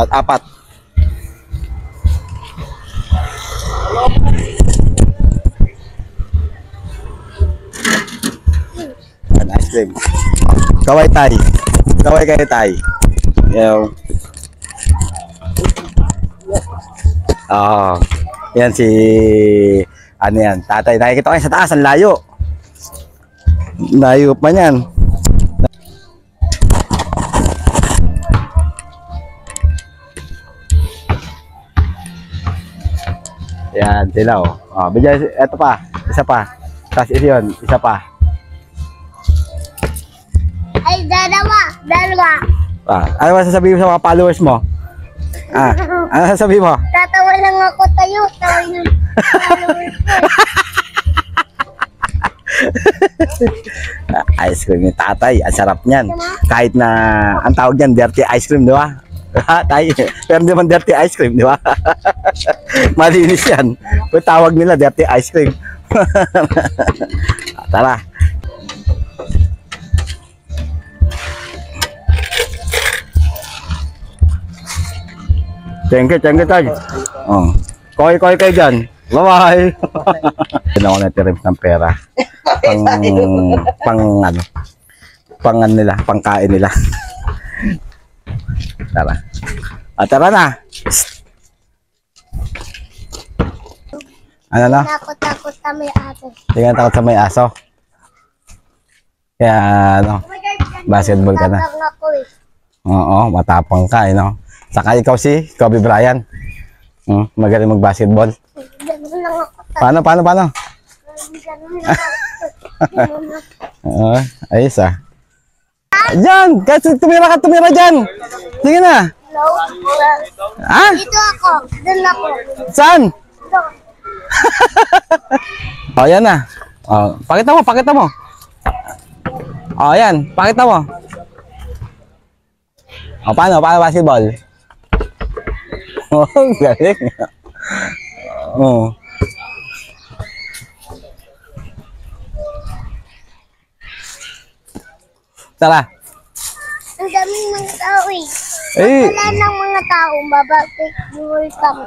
Apat. Ice cream. Kaway tay. Kaway kayo tay. Yung. Yan si ano yan, tatay. Nakikita ko sa taas, ang layo. Layo pa niyan. Yan sila bigyan, eto pa, isa pa. Tapos yun, isa pa. Ay, dalawa. Ano masasabihin mo sa mga followers mo? Ano sasabihin mo? Tatawa lang ako tayo. Tawa yung followers ko. Ice cream ni tatay, ang sarap niyan. Kahit na, ang tawag niyan, dirty ice cream, di ba? Tay, pero hindi naman dirty ice cream, di ba? Malinis yan. Kung tawag nila, dirty ice cream. Tara. Thank you tayo. Koy kayo dyan. Bye-bye. Hindi ako natirim ng pera. Pang nila, pangkain nila. Tara. Tara na. Ano na? Takot sa may aso. Hindi ka takot sa may aso. Kaya basketball ka na. Matapang ako Oo, matapang ka no. Saka ikaw si Kobe Bryant. Magaling mag-basketball. Ganun lang ako. Paano? Ganun lang ako. Ayos Diyan! Kasi tumira dyan! Sige na! Hello? Dito ako. Doon ako. Saan? Dito. Yan na. Pakita mo. Yan. Pakita mo. Paano basketball? Galing. Tara. Ang daming mga tao Wala ng mga tao, babalik welcome.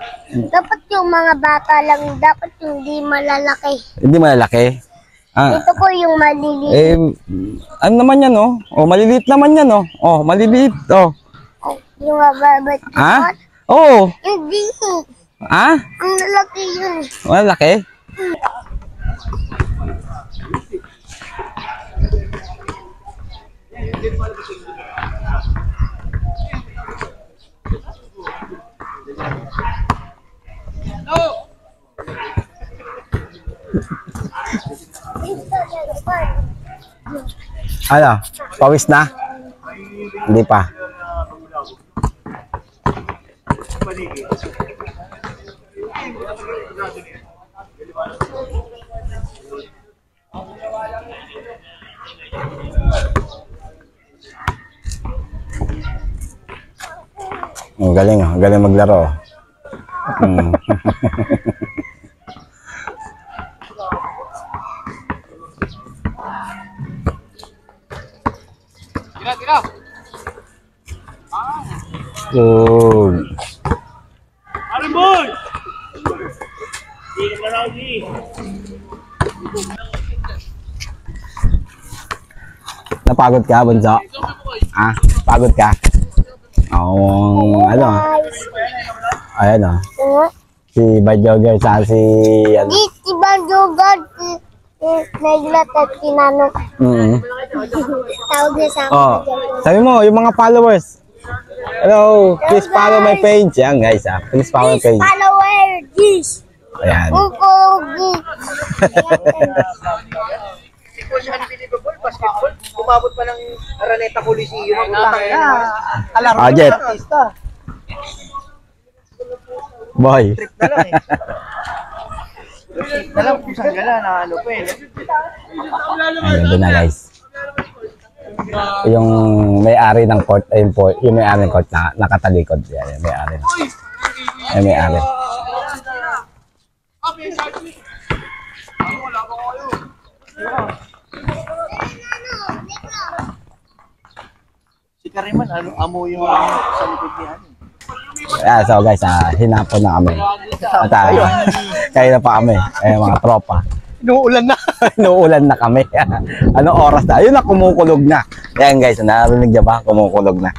Dapat yung mga bata lang, dapat yung hindi malalaki. Hindi malalaki? Ito po yung maliliit. Ano naman yan maliliit naman yan maliliit Yung mababait. Oo. Hindi. Ang lalaki yun. Malalaki? Ano? Pawis na? Hindi pa. Galing maglaro. Tira. Good. Arimboy! Hindi ka na Napagod ka, Bunso? Pagod ka? Ayan si Badyoger sa si Si Badyoger naglat at tinanong. Tawag na sa akin. Sabi mo, yung mga followers. Hello, please follow my page. Yan guys, please follow my page. Follower this. Ayan. Unbelievable basketball. Umabot pa ng Araneta Coliseum. Jet. Boy. Trip na lang Trip na lang kung saan gala na ano pa Ayan, doon na guys. Yung may-ari ng court, yung may-ari ng court na nakatalikod. Yan, yung may-ari. Yung may-ari. Si Kariman, amo yung sa likod niya. Yeah, so guys, hinapon na kami. At kayo na pa kami, mga tropa. Inuulan na. Inuulan na kami. Anong oras na? Ayun na, kumukulog na. Ayan guys, narinig niya ba? Kumukulog na.